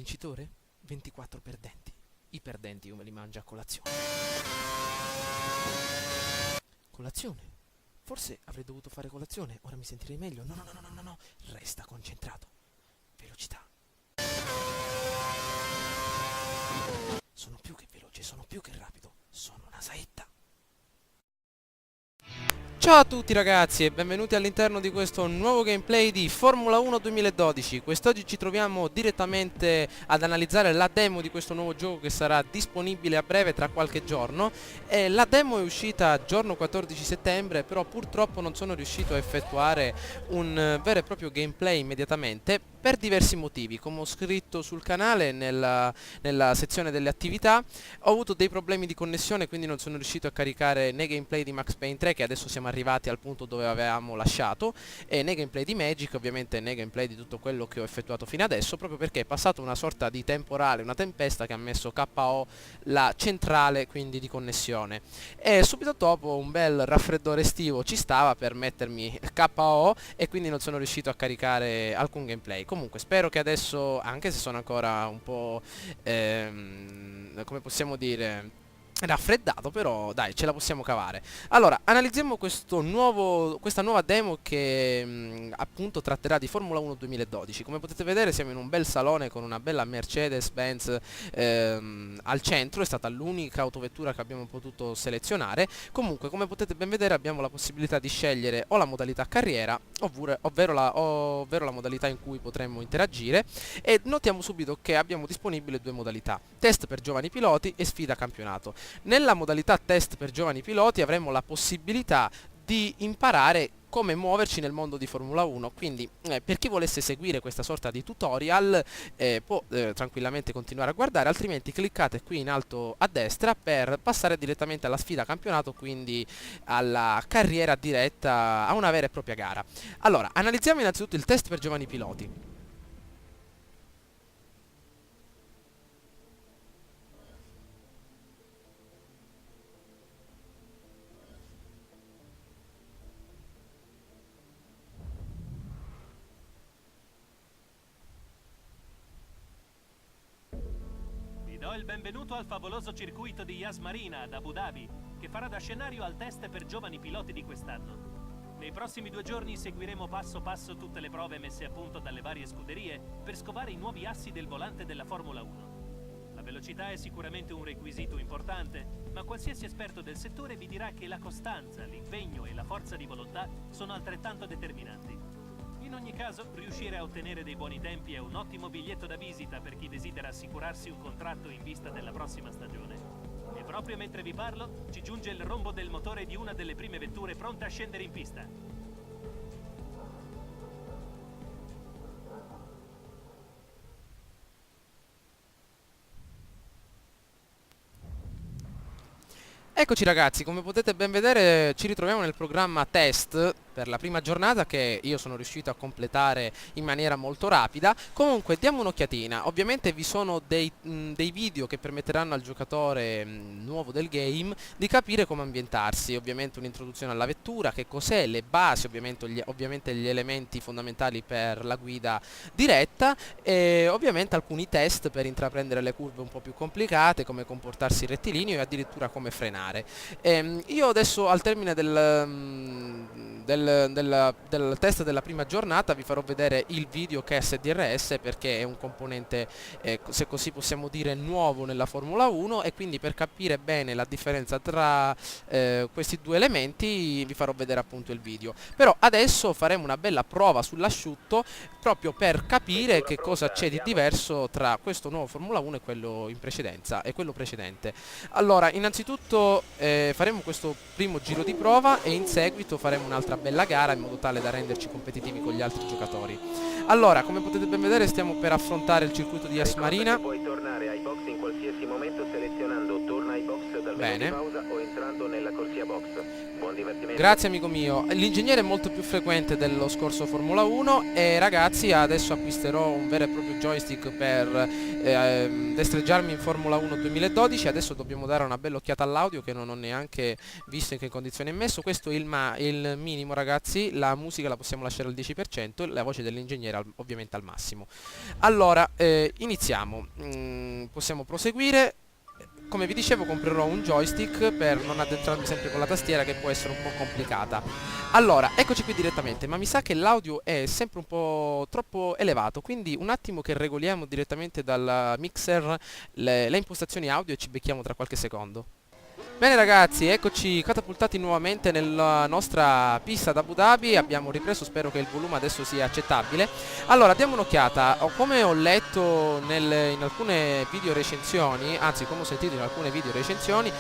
vincitore? 24 perdenti. I perdenti io me li mangio a colazione. Colazione? Forse avrei dovuto fare colazione, ora mi sentirei meglio. No, no, no, no, no, no. Resta concentrato. Velocità. Sono più che veloce, sono più che rapido. Sono una saetta. Ciao a tutti ragazzi e benvenuti all'interno di questo nuovo gameplay di Formula 1 2012. Quest'oggi ci troviamo direttamente ad analizzare la demo di questo nuovo gioco che sarà disponibile a breve tra qualche giorno. La demo è uscita giorno 14 settembre, però purtroppo non sono riuscito a effettuare un vero e proprio gameplay immediatamente per diversi motivi. Come ho scritto sul canale nella sezione delle attività, ho avuto dei problemi di connessione, quindi non sono riuscito a caricare né gameplay di Max Payne 3, che adesso siamo arrivati al punto dove avevamo lasciato, e né gameplay di Magic, ovviamente né gameplay di tutto quello che ho effettuato fino adesso, proprio perché è passato una sorta di temporale, una tempesta che ha messo KO la centrale quindi di connessione, e subito dopo un bel raffreddore estivo ci stava per mettermi KO e quindi non sono riuscito a caricare alcun gameplay. Comunque spero che adesso, anche se sono ancora un po' come possiamo dire, raffreddato, però dai, ce la possiamo cavare. Allora, analizziamo questa nuova demo che appunto tratterà di Formula 1 2012. Come potete vedere siamo in un bel salone con una bella Mercedes-Benz al centro. È stata l'unica autovettura che abbiamo potuto selezionare. Comunque, come potete ben vedere, abbiamo la possibilità di scegliere o la modalità carriera ovvero la modalità in cui potremmo interagire, e notiamo subito che abbiamo disponibili due modalità: test per giovani piloti e sfida campionato. Nella modalità test per giovani piloti avremo la possibilità di imparare come muoverci nel mondo di Formula 1, quindi per chi volesse seguire questa sorta di tutorial può tranquillamente continuare a guardare, altrimenti cliccate qui in alto a destra per passare direttamente alla sfida campionato, quindi alla carriera diretta, a una vera e propria gara. Allora, analizziamo innanzitutto il test per giovani piloti. Do il benvenuto al favoloso circuito di Yas Marina ad Abu Dhabi, che farà da scenario al test per giovani piloti di quest'anno. Nei prossimi 2 giorni seguiremo passo passo tutte le prove messe a punto dalle varie scuderie per scovare i nuovi assi del volante della Formula 1. La velocità è sicuramente un requisito importante, ma qualsiasi esperto del settore vi dirà che la costanza, l'impegno e la forza di volontà sono altrettanto determinanti. In ogni caso, riuscire a ottenere dei buoni tempi è un ottimo biglietto da visita per chi desidera assicurarsi un contratto in vista della prossima stagione. E proprio mentre vi parlo, ci giunge il rombo del motore di una delle prime vetture pronte a scendere in pista. Eccoci ragazzi, come potete ben vedere ci ritroviamo nel programma test per la prima giornata, che io sono riuscito a completare in maniera molto rapida. Comunque diamo un'occhiatina. Ovviamente vi sono dei video che permetteranno al giocatore nuovo del game di capire come ambientarsi. Ovviamente un'introduzione alla vettura, che cos'è, le basi, ovviamente gli elementi fondamentali per la guida diretta, e ovviamente alcuni test per intraprendere le curve un po' più complicate, come comportarsi in rettilineo e addirittura come frenare. Io adesso, al termine del test della prima giornata, vi farò vedere il video che è SDRS, perché è un componente, se così possiamo dire, nuovo nella Formula 1, e quindi per capire bene la differenza tra questi due elementi vi farò vedere appunto il video. Però adesso faremo una bella prova sull'asciutto, proprio per capire che cosa c'è di diverso tra questo nuovo Formula 1 e quello in precedenza e quello precedente. Allora, innanzitutto faremo questo primo giro di prova e in seguito faremo un'altra bella gara, in modo tale da renderci competitivi con gli altri giocatori. Allora, come potete ben vedere, stiamo per affrontare il circuito di Yas Marina. Puoi tornare ai box in qualsiasi momento selezionando torna ai box Bene. pausa o entrando nella corsia box. Buon divertimento. Grazie amico mio. L'ingegnere è molto più frequente dello scorso Formula 1 e ragazzi adesso acquisterò un vero e proprio joystick per destreggiarmi in Formula 1 2012. Adesso dobbiamo dare una bella occhiata all'audio che non ho neanche visto in che condizione è messo. Questo è il minimo ragazzi, la musica la possiamo lasciare al 10% e la voce dell'ingegnere ovviamente al massimo. Allora, iniziamo. Possiamo proseguire. Come vi dicevo comprerò un joystick per non addentrarmi sempre con la tastiera che può essere un po' complicata. Allora, eccoci qui direttamente, ma mi sa che l'audio è sempre un po' troppo elevato, quindi un attimo che regoliamo direttamente dal mixer le impostazioni audio e ci becchiamo tra qualche secondo. Bene ragazzi, eccoci catapultati nuovamente nella nostra pista d'Abu Dhabi, abbiamo ripreso, spero che il volume adesso sia accettabile. Allora, diamo un'occhiata, come ho letto in alcune video recensioni, anzi come ho sentito in alcune video recensioni,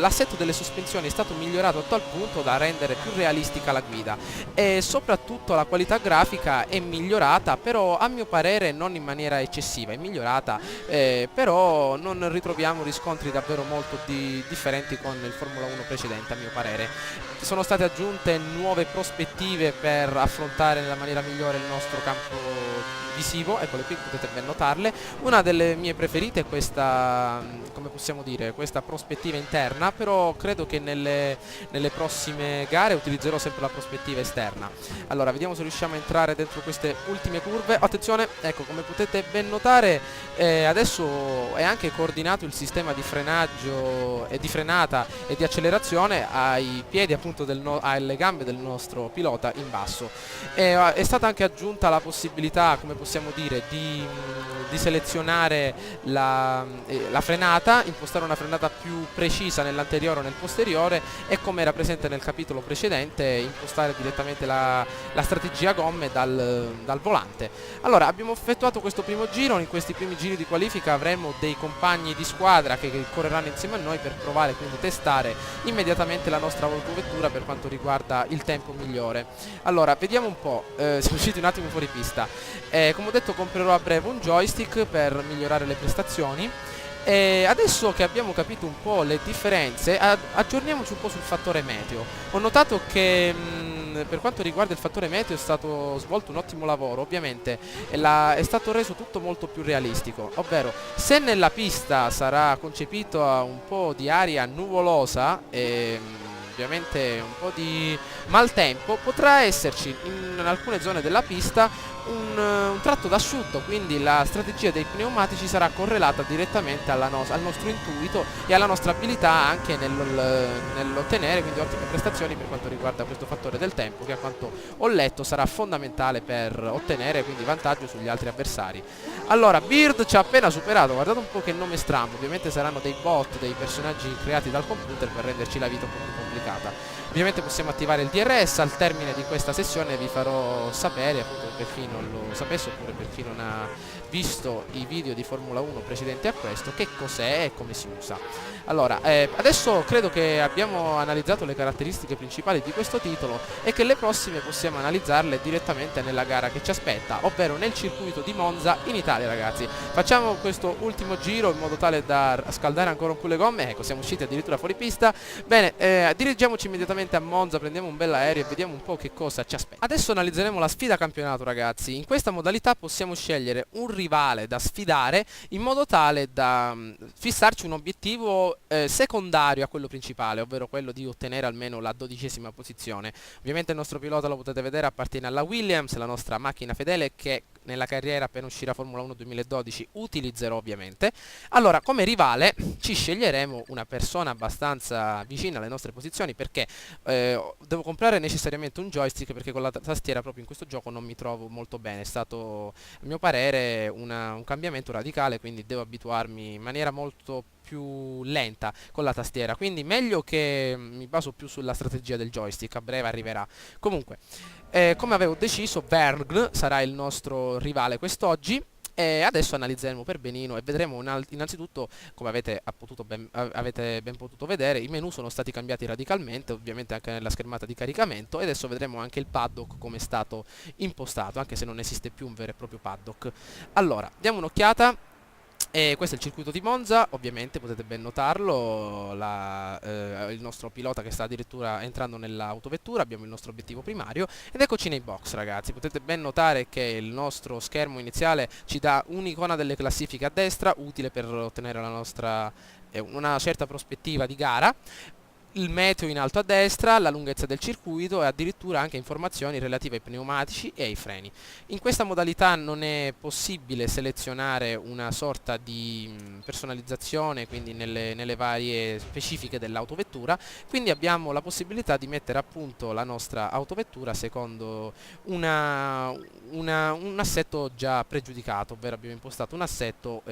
l'assetto delle sospensioni è stato migliorato a tal punto da rendere più realistica la guida e soprattutto la qualità grafica è migliorata, però a mio parere non in maniera eccessiva, è migliorata, però non ritroviamo riscontri davvero molto differenti con il Formula 1 precedente a mio parere. Sono state aggiunte nuove prospettive per affrontare nella maniera migliore il nostro campo visivo, eccole qui, potete ben notarle. Una delle mie preferite è questa, come possiamo dire, questa prospettiva interna, però credo che nelle prossime gare utilizzerò sempre la prospettiva esterna. Allora, vediamo se riusciamo a entrare dentro queste ultime curve. Attenzione, ecco, come potete ben notare, adesso è anche coordinato il sistema di frenaggio e di frenata e di accelerazione ai piedi appunto alle gambe del nostro pilota in basso. È stata anche aggiunta la possibilità, come possiamo dire, di selezionare la frenata, impostare una frenata più precisa nell'anteriore o nel posteriore e, come era presente nel capitolo precedente, impostare direttamente la strategia gomme dal volante. Allora, abbiamo effettuato questo primo giro. In questi primi giri di qualifica avremo dei compagni di squadra che correranno insieme a noi per provare, quindi testare immediatamente la nostra autovettura per quanto riguarda il tempo migliore. Allora, vediamo un po', siamo usciti un attimo fuori pista. Come ho detto, comprerò a breve un joystick per migliorare le prestazioni. E adesso che abbiamo capito un po' le differenze, aggiorniamoci un po' sul fattore meteo. Ho notato che per quanto riguarda il fattore meteo è stato svolto un ottimo lavoro. Ovviamente è stato reso tutto molto più realistico, ovvero se nella pista sarà concepito un po' di aria nuvolosa e ovviamente un po' di maltempo, potrà esserci in alcune zone della pista un tratto d'asciutto, quindi la strategia dei pneumatici sarà correlata direttamente al nostro intuito e alla nostra abilità anche nell'ottenere quindi ottime prestazioni per quanto riguarda questo fattore del tempo, che a quanto ho letto sarà fondamentale per ottenere quindi vantaggio sugli altri avversari. Allora, Beard ci ha appena superato, guardate un po' che nome strano, ovviamente saranno dei bot, dei personaggi creati dal computer per renderci la vita un po' più complicata. Ovviamente possiamo attivare il DRS, al termine di questa sessione vi farò sapere, appunto per chi non lo sapesse oppure per chi non ha visto i video di Formula 1 precedenti a questo, che cos'è e come si usa. Allora, adesso credo che abbiamo analizzato le caratteristiche principali di questo titolo e che le prossime possiamo analizzarle direttamente nella gara che ci aspetta, ovvero nel circuito di Monza in Italia ragazzi. Facciamo questo ultimo giro in modo tale da scaldare ancora un po' le gomme. Ecco, siamo usciti addirittura fuori pista. Bene, dirigiamoci immediatamente a Monza, prendiamo un bel aereo e vediamo un po' che cosa ci aspetta. Adesso analizzeremo la sfida campionato ragazzi. In questa modalità possiamo scegliere un rivale da sfidare in modo tale da fissarci un obiettivo secondario a quello principale, ovvero quello di ottenere almeno la 12ª posizione. Ovviamente il nostro pilota, lo potete vedere, appartiene alla Williams, la nostra macchina fedele che nella carriera appena uscirà Formula 1 2012 utilizzerò ovviamente. Allora, come rivale ci sceglieremo una persona abbastanza vicina alle nostre posizioni, perché devo comprare necessariamente un joystick, perché con la tastiera proprio in questo gioco non mi trovo molto bene. È stato a mio parere un cambiamento radicale, quindi devo abituarmi in maniera molto più lenta con la tastiera, quindi meglio che mi baso più sulla strategia del joystick, a breve arriverà. Comunque, come avevo deciso, Vergl sarà il nostro rivale quest'oggi. E adesso analizzeremo per benino e vedremo innanzitutto, come avete ben potuto vedere, i menu sono stati cambiati radicalmente, ovviamente anche nella schermata di caricamento, e adesso vedremo anche il paddock come è stato impostato, anche se non esiste più un vero e proprio paddock. Allora, diamo un'occhiata. E questo è il circuito di Monza, ovviamente potete ben notarlo, il nostro pilota che sta addirittura entrando nell'autovettura, abbiamo il nostro obiettivo primario ed eccoci nei box ragazzi, potete ben notare che il nostro schermo iniziale ci dà un'icona delle classifiche a destra, utile per ottenere una certa prospettiva di gara, il meteo in alto a destra, la lunghezza del circuito e addirittura anche informazioni relative ai pneumatici e ai freni. In questa modalità non è possibile selezionare una sorta di personalizzazione, quindi nelle varie specifiche dell'autovettura, quindi abbiamo la possibilità di mettere a punto la nostra autovettura secondo un assetto già pregiudicato, ovvero abbiamo impostato un assetto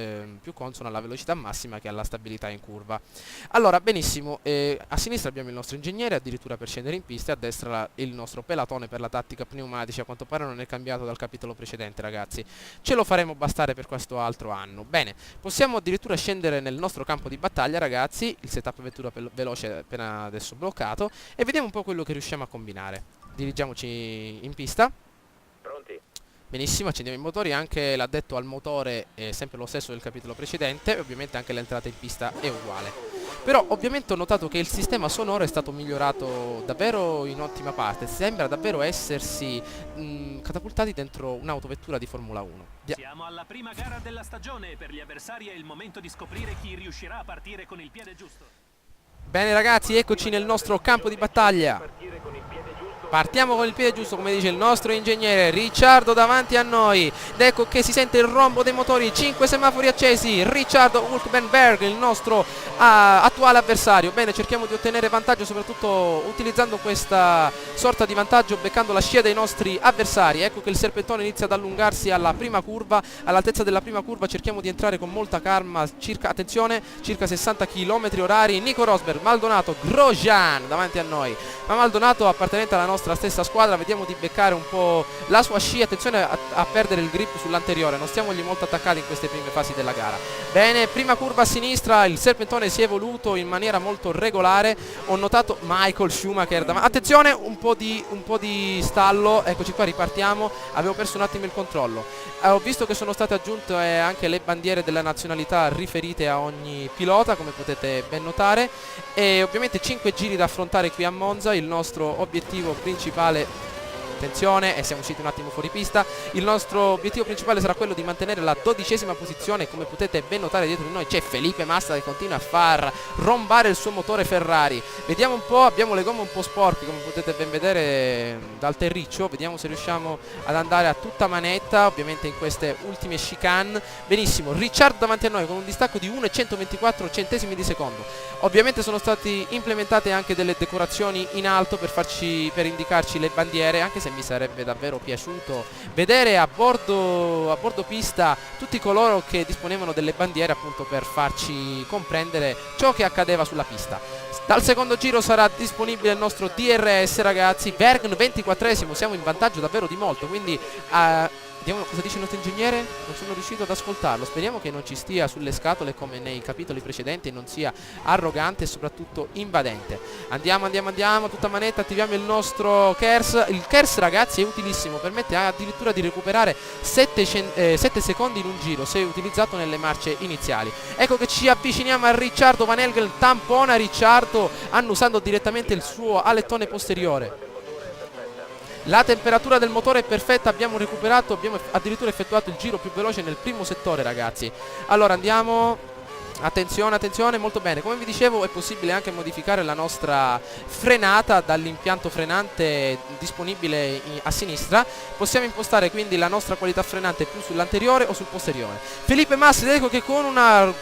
più consono alla velocità massima che alla stabilità in curva. Allora, benissimo, a sinistra abbiamo il nostro ingegnere addirittura per scendere in pista e a destra il nostro pelatone per la tattica pneumatici, a quanto pare non è cambiato dal capitolo precedente ragazzi, ce lo faremo bastare per questo altro anno. Bene, possiamo addirittura scendere nel nostro campo di battaglia ragazzi, il setup vettura veloce è appena adesso bloccato e vediamo un po' quello che riusciamo a combinare. Dirigiamoci in pista. Pronti? Benissimo, accendiamo i motori, anche l'addetto al motore è sempre lo stesso del capitolo precedente e ovviamente anche l'entrata in pista è uguale. Però ovviamente ho notato che il sistema sonoro è stato migliorato davvero in ottima parte, sembra davvero essersi catapultati dentro un'autovettura di Formula 1. Siamo alla prima gara della stagione, per gli avversari è il momento di scoprire chi riuscirà a partire con il piede giusto. Bene ragazzi, eccoci nel nostro campo di battaglia. Partiamo con il piede giusto, come dice il nostro ingegnere Ricciardo davanti a noi ed ecco che si sente il rombo dei motori, 5 semafori accesi, Ricciardo Hulkenberg, il nostro attuale avversario. Bene, cerchiamo di ottenere vantaggio soprattutto utilizzando questa sorta di vantaggio beccando la scia dei nostri avversari. Ecco che il serpentone inizia ad allungarsi alla prima curva, all'altezza della prima curva cerchiamo di entrare con molta calma, attenzione, circa 60 km/h. Nico Rosberg, Maldonado, Grosjean davanti a noi, ma Maldonado appartenente alla nostra stessa squadra, vediamo di beccare un po' la sua scia, attenzione a perdere il grip sull'anteriore, non stiamogli molto attaccati in queste prime fasi della gara. Bene, prima curva a sinistra, il serpentone si è evoluto in maniera molto regolare, ho notato Michael Schumacher attenzione, un po' di stallo, eccoci qua, ripartiamo, avevo perso un attimo il controllo. Ho visto che sono state aggiunte anche le bandiere della nazionalità riferite a ogni pilota, come potete ben notare, e ovviamente 5 giri da affrontare qui a Monza. Il nostro obiettivo principale, attenzione, e siamo usciti un attimo fuori pista, il nostro obiettivo principale sarà quello di mantenere la 12ª posizione. Come potete ben notare dietro di noi c'è Felipe Massa che continua a far rombare il suo motore Ferrari. Vediamo un po', abbiamo le gomme un po' sporche come potete ben vedere dal terriccio, vediamo se riusciamo ad andare a tutta manetta ovviamente in queste ultime chicane. Benissimo, Ricciardo davanti a noi con un distacco di 1,124 centesimi di secondo. Ovviamente sono state implementate anche delle decorazioni in alto per indicarci le bandiere, anche se mi sarebbe davvero piaciuto vedere a bordo pista tutti coloro che disponevano delle bandiere appunto per farci comprendere ciò che accadeva sulla pista. Dal secondo giro sarà disponibile il nostro DRS ragazzi, Vergne 24esimo, siamo in vantaggio davvero di molto, quindi vediamo cosa dice il nostro ingegnere, non sono riuscito ad ascoltarlo, speriamo che non ci stia sulle scatole come nei capitoli precedenti e non sia arrogante e soprattutto invadente. Andiamo, tutta manetta, attiviamo il nostro KERS. Il KERS ragazzi è utilissimo, permette addirittura di recuperare 7 secondi in un giro se utilizzato nelle marce iniziali. Ecco che ci avviciniamo a Ricciardo, Van Helgen tampona Ricciardo annusando direttamente il suo alettone posteriore. La temperatura del motore è perfetta, abbiamo addirittura effettuato il giro più veloce nel primo settore ragazzi. Allora andiamo, attenzione, molto bene. Come vi dicevo è possibile anche modificare la nostra frenata dall'impianto frenante disponibile a sinistra. Possiamo impostare quindi la nostra qualità frenante più sull'anteriore o sul posteriore. Felipe Massa, ecco che con una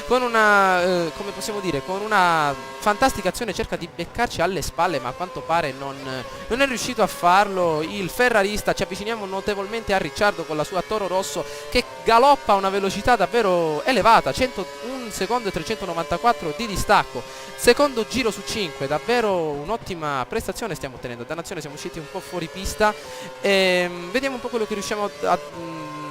come possiamo dire, con una fantastica azione cerca di beccarci alle spalle, ma a quanto pare non è riuscito a farlo il ferrarista. Ci avviciniamo notevolmente a Ricciardo con la sua Toro Rosso che galoppa a una velocità davvero elevata, 101 secondo e 394 di distacco, secondo giro su 5, davvero un'ottima prestazione stiamo ottenendo. Dannazione, siamo usciti un po' fuori pista e vediamo un po' quello che riusciamo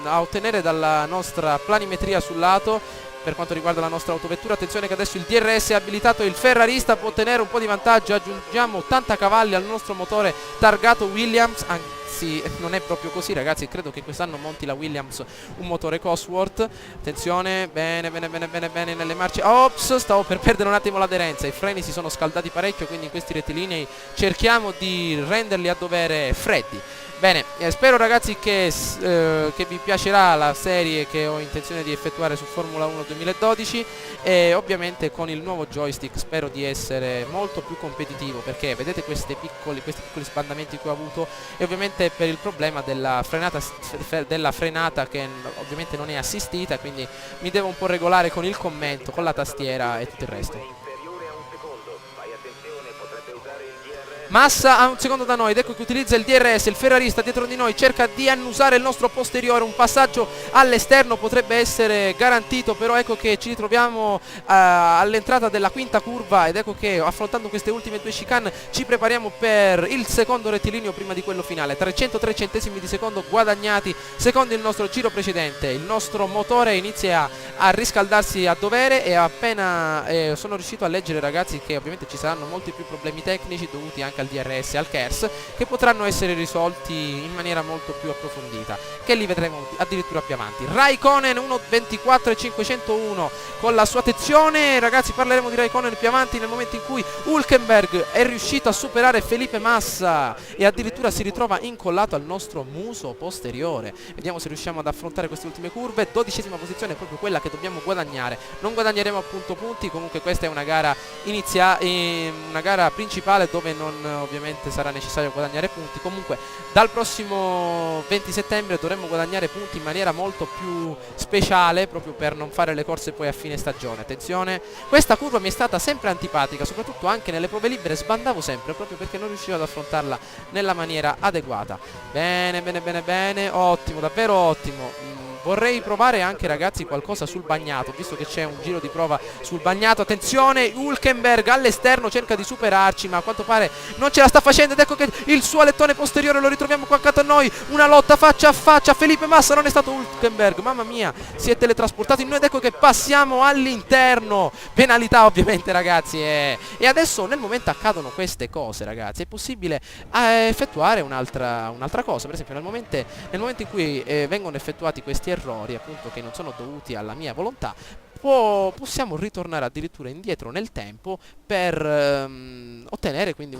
a ottenere dalla nostra planimetria sul lato. Per quanto riguarda la nostra autovettura, attenzione che adesso il DRS è abilitato e il ferrarista può ottenere un po' di vantaggio. Aggiungiamo 80 cavalli al nostro motore targato Williams, ragazzi non è proprio così, ragazzi. Credo che quest'anno monti la Williams un motore Cosworth. Attenzione, bene nelle marce. Ops, stavo per perdere un attimo l'aderenza. I freni si sono scaldati parecchio, quindi in questi rettilinei cerchiamo di renderli a dovere freddi. Bene, spero ragazzi che vi piacerà la serie che ho intenzione di effettuare su Formula 1 2012, e ovviamente con il nuovo joystick spero di essere molto più competitivo, perché vedete questi piccoli sbandamenti che ho avuto, e ovviamente per il problema della frenata che ovviamente non è assistita, quindi mi devo un po' regolare con il commento, con la tastiera e tutto il resto. Massa a un secondo da noi, ed ecco che utilizza il DRS, il ferrarista dietro di noi cerca di annusare il nostro posteriore, un passaggio all'esterno potrebbe essere garantito, però ecco che ci ritroviamo all'entrata della quinta curva, ed ecco che affrontando queste ultime due chicane ci prepariamo per il secondo rettilineo prima di quello finale. 303 centesimi di secondo guadagnati secondo il nostro giro precedente. Il nostro motore inizia a riscaldarsi a dovere, e appena sono riuscito a leggere, ragazzi, che ovviamente ci saranno molti più problemi tecnici dovuti anche al DRS e al KERS, che potranno essere risolti in maniera molto più approfondita, che li vedremo addirittura più avanti. Raikkonen 1.24.501 con la sua attenzione, ragazzi. Parleremo di Raikkonen più avanti, nel momento in cui Hülkenberg è riuscito a superare Felipe Massa e addirittura si ritrova incollato al nostro muso posteriore. Vediamo se riusciamo ad affrontare queste ultime curve. 12ª posizione è proprio quella che dobbiamo guadagnare. Non guadagneremo appunto punti, comunque questa è una gara una gara principale dove non ovviamente sarà necessario guadagnare punti. Comunque dal prossimo 20 settembre dovremmo guadagnare punti in maniera molto più speciale, proprio per non fare le corse poi a fine stagione. Attenzione, questa curva mi è stata sempre antipatica, soprattutto anche nelle prove libere sbandavo sempre proprio perché non riuscivo ad affrontarla nella maniera adeguata. Bene, ottimo, davvero ottimo. Vorrei provare anche, ragazzi, qualcosa sul bagnato, visto che c'è un giro di prova sul bagnato. Attenzione, Hülkenberg all'esterno cerca di superarci, ma a quanto pare non ce la sta facendo, ed ecco che il suo alettone posteriore lo ritroviamo qua accanto a noi. Una lotta faccia a faccia, Felipe Massa, non è stato Hülkenberg, mamma mia, si è teletrasportato in noi, ed ecco che passiamo all'interno. Penalità ovviamente, ragazzi, e adesso nel momento accadono queste cose, ragazzi. È possibile effettuare un'altra cosa, per esempio nel momento in cui vengono effettuati questi errori, appunto, che non sono dovuti alla mia volontà, possiamo ritornare addirittura indietro nel tempo per ottenere quindi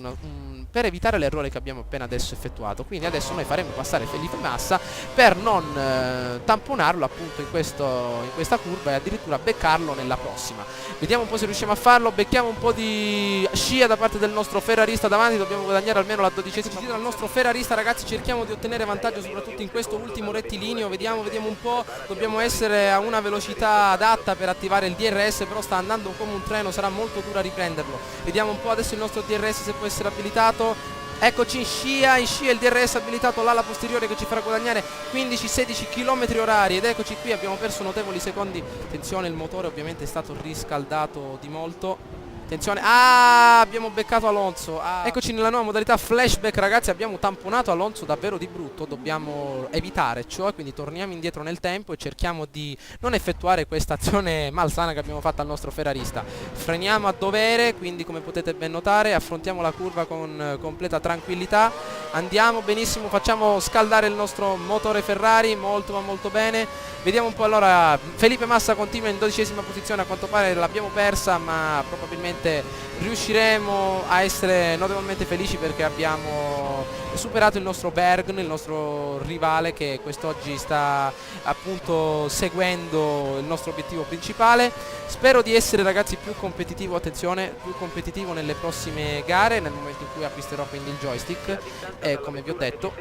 per evitare l'errore che abbiamo appena adesso effettuato. Quindi adesso noi faremo passare Felipe Massa per non tamponarlo appunto in questa curva, e addirittura beccarlo nella prossima. Vediamo un po' se riusciamo a farlo. Becchiamo un po' di scia da parte del nostro ferrarista davanti, dobbiamo guadagnare almeno la 12ª dal nostro ferrarista, ragazzi. Cerchiamo di ottenere vantaggio soprattutto in questo ultimo rettilineo. Vediamo un po', dobbiamo essere a una velocità adatta per attivare il DRS, però sta andando come un treno, sarà molto dura riprenderlo. Vediamo un po' adesso il nostro DRS se può essere abilitato. Eccoci in scia il DRS abilitato, l'ala posteriore che ci farà guadagnare 15-16 km orari, ed eccoci qui, abbiamo perso notevoli secondi. Attenzione, il motore ovviamente è stato riscaldato di molto. Attenzione, abbiamo beccato Alonso. Eccoci nella nuova modalità flashback, ragazzi. Abbiamo tamponato Alonso davvero di brutto, dobbiamo evitare ciò, quindi torniamo indietro nel tempo e cerchiamo di non effettuare questa azione malsana che abbiamo fatto al nostro ferrarista. Freniamo a dovere, quindi come potete ben notare affrontiamo la curva con completa tranquillità. Andiamo benissimo, facciamo scaldare il nostro motore Ferrari molto ma molto bene. Vediamo un po'. Allora, Felipe Massa continua in 12ª posizione, a quanto pare l'abbiamo persa, ma probabilmente riusciremo a essere notevolmente felici perché abbiamo superato il nostro Bergn, il nostro rivale, che quest'oggi sta appunto seguendo il nostro obiettivo principale. Spero di essere, ragazzi, più competitivo, attenzione, più competitivo nelle prossime gare, nel momento in cui acquisterò quindi il joystick, e come vi ho detto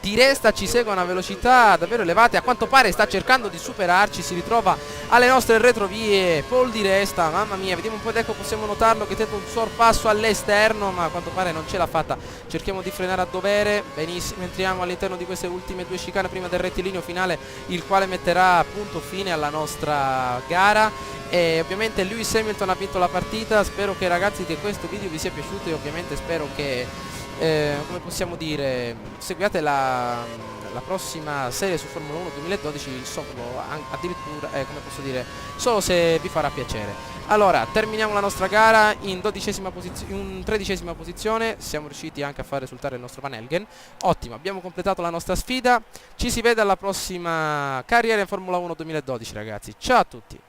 Di Resta ci segue a una velocità davvero elevata, e a quanto pare sta cercando di superarci, si ritrova alle nostre retrovie Paul Di Resta, mamma mia. Vediamo un po', ecco, possiamo notarlo che tenta un sorpasso all'esterno, ma a quanto pare non ce l'ha fatta. Cerchiamo di frenare a dovere, benissimo, entriamo all'interno di queste ultime due chicane prima del rettilineo finale, il quale metterà appunto fine alla nostra gara. E ovviamente Lewis Hamilton ha vinto la partita. Spero che, ragazzi, che questo video vi sia piaciuto, e ovviamente spero che come possiamo dire, seguiate la prossima serie su Formula 1 2012 addirittura, come posso dire, solo se vi farà piacere. Allora, terminiamo la nostra gara in 13ª posizione, siamo riusciti anche a far risultare il nostro Van Helgen. Ottimo, abbiamo completato la nostra sfida, ci si vede alla prossima carriera in Formula 1 2012 ragazzi, ciao a tutti!